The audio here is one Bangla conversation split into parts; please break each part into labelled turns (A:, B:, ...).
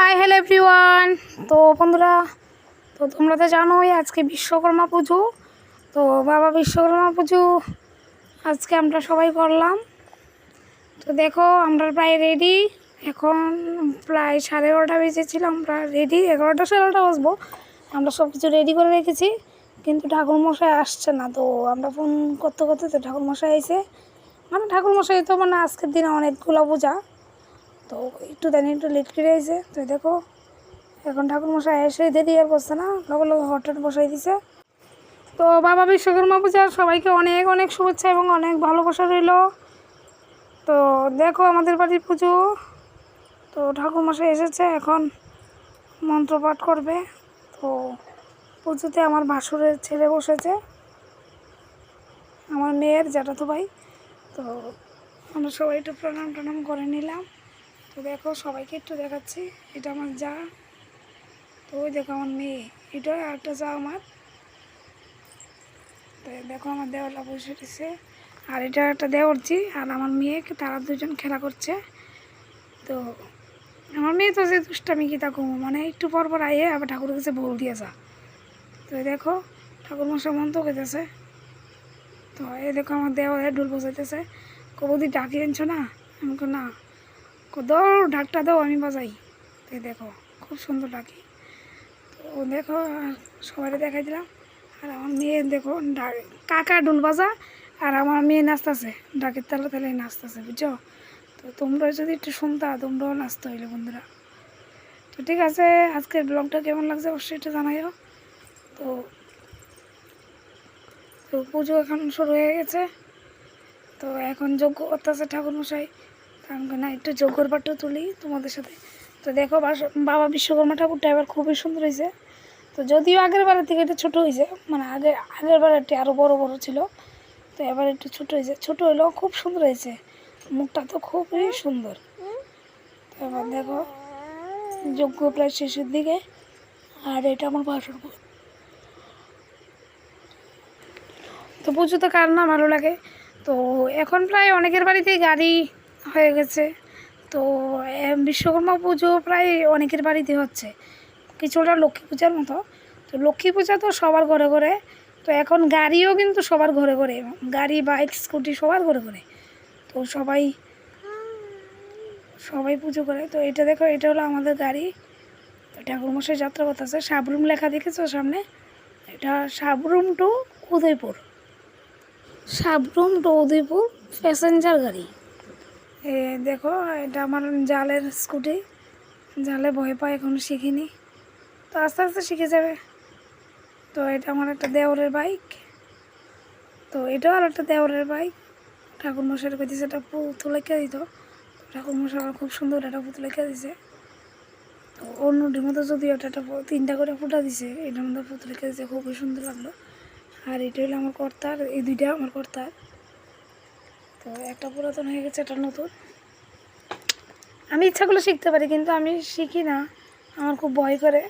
A: Hi hello everyone. তো বন্ধুরা, তোমরা তো জানোই আজকে বিশ্বকর্মা পুজো। তো বাবা বিশ্বকর্মা পুজো আজকে আমরা সবাই করলাম। তো দেখো আমরা প্রায় রেডি। এখন প্রায় 11:30 বেজেছিল, আমরা রেডি 11টা 11:30 বসবো। আমরা সব কিছু রেডি করে রেখেছি, কিন্তু ঠাকুরমশাই আসছে না। তো আমরা ফোন করতে করতে তো ঠাকুরমশাই এসে ঠাকুরমশাই তো আজকের দিনে অনেকগুলো পূজা, তো একটু লেট করে এসে। তো দেখো এখন ঠাকুরমশাই এসে দেরি আর করছে না, লগে লগে হঠাৎ বসাই দিছে। তো বাবা বিশ্বকর্মা পূজার সবাইকে অনেক অনেক শুভেচ্ছা এবং অনেক ভালোবাসা রইল। তো দেখো আমাদের বাড়ির পুজো, তো ঠাকুরমশাই এসেছে, এখন মন্ত্রপাঠ করবে। তো পুজোতে আমার ভাসুরের ছেলে বসেছে, আমার মেয়ের জ্যাঠাতো ভাই। তো আমরা সবাই একটু প্রণাম টনাম করে নিলাম। তো দেখো সবাইকে একটু দেখাচ্ছি, এটা আমার যা। তো ওই দেখো আমার মেয়ে, এটা একটা যা আমার। তো দেখো আমার দেওয়ারটা বসে দিছে, আর এটা একটা দেওরজি, আর আমার মেয়েকে তারা দুজন খেলা করছে। তো আমার মেয়ে তো যে দুষ্টামি কি তা কমো, একটু পর পর আইয়ে আবার ঠাকুরের কাছে বল দিয়ে যা। তো দেখো ঠাকুর মশাই মন্ত্র করতেছে। তো এই দেখো আমার দেওয়ারে ঢোল বসাইতেছে, কবদি ডাকি আনছো না? আমাকে না, দাও ঢাকটা দাও আমি বাজাই। তো দেখো খুব সুন্দর ডাকি। তো দেখো সবাই দেখাই দিলাম। আর আমার মেয়ে দেখো কাকা ঢোল বাজা, আর আমার মেয়ে নাচতেছে ডাকের তালে তালে নাচতেছে, বুঝছো? তো তোমরা যদি একটু শুনতা তোমরাও নাচতে হইলে বন্ধুরা। তো ঠিক আছে, আজকের ব্লগটা কেমন লাগছে অবশ্যই একটু জানাইও। তো তো পুজো এখন শুরু হয়ে গেছে। তো এখন যজ্ঞ করতেছে ঠাকুরমশাই, আমাকে না একটু যজ্ঞর পাঠটা তুলি তোমাদের সাথে। তো দেখো বাবা বিশ্বকর্মা ঠাকুরটা এবার খুবই সুন্দর হয়েছে। তো যদিও আগের বারের থেকে এটা ছোটো হয়েছে, আগের বারেরটি আরও বড় বড় ছিল। তো এবার একটু ছোটো হয়েছে, ছোটো হলেও খুব সুন্দর হয়েছে, মুখটা তো খুবই সুন্দর। তো এবার দেখো যজ্ঞ প্রায় শেষের দিকে, আর এটা আমার বাসর। তো পুজো তো কার না ভালো লাগে। তো এখন প্রায় অনেকের বাড়িতেই গাড়ি হয়ে গেছে। তো বিশ্বকর্মা পুজো প্রায় অনেকের বাড়িতে হচ্ছে, কিছুটা লক্ষ্মী পূজার মতো। তো লক্ষ্মী পূজা তো সবার ঘরে ঘরে, তো এখন গাড়িও কিন্তু সবার ঘরে ঘরে, গাড়ি বাইক স্কুটি সবার ঘরে ঘরে। তো সবাই পুজো করে। তো এটা দেখো, এটা হলো আমাদের গাড়ি। তো ঠাকুরমশাই যাত্রা করতেছে, সাবরুম লেখা দেখেছো সামনে, এটা Sabroom to Udaipur, Sabroom to Udaipur passenger গাড়ি। দেখো এটা আমার জালের স্কুটি, জালে ভয় পায়, এখনো শিখিনি, তো আস্তে আস্তে শিখে যাবে। তো এটা আমার একটা দেওরের বাইক। তো এটাও আর একটা দেওরের বাইক। ঠাকুরমশাইয়ের কাছে সেটা পুতুলেখা দিত, ঠাকুরমশাই আমার খুব সুন্দর একটা পুতুলেখা দিছে। তো অন্যটির মতো যদিও এটা 3টা করে ফুটা দিছে, এটার মধ্যে পুতুলেখা দিছে, খুবই সুন্দর লাগলো। আর এটা হলো আমার কর্তার, এই দুইটা আমার কর্তার। তো একটা পুরাতন হয়ে গেছে, একটা নতুন। আমি ইচ্ছা করলে শিখতে পারি, কিন্তু আমি শিখি না, আমার খুব ভয় করে,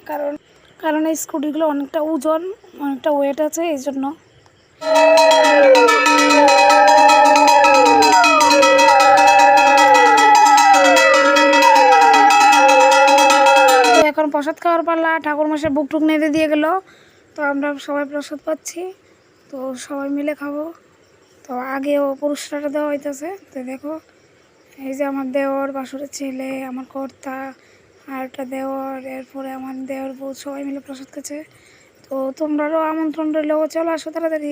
A: কারণ এই স্কুটিগুলো অনেকটা ওজন, অনেকটা ওয়েট আছে, এই জন্য। এখন প্রসাদ খাওয়ার পাল্লা, ঠাকুরমশাই বুক টুক নেড়ে দিয়ে গেল। তো আমরা সবাই প্রসাদ পাচ্ছি, তো সবাই মিলে খাবো। তো আগেও পুরস্কারটা দেওয়া হইতেছে। তো দেখো এই যে আমার দেওর, বাসুরের ছেলে, আমার কর্তা, আর একটা দেওর, এরপরে আমার দেওর বউ, সবাই মিলে প্রসাদ খাচ্ছে। তো তোমরাও আমন্ত্রণ রইলেও চলো আসো তাড়াতাড়ি।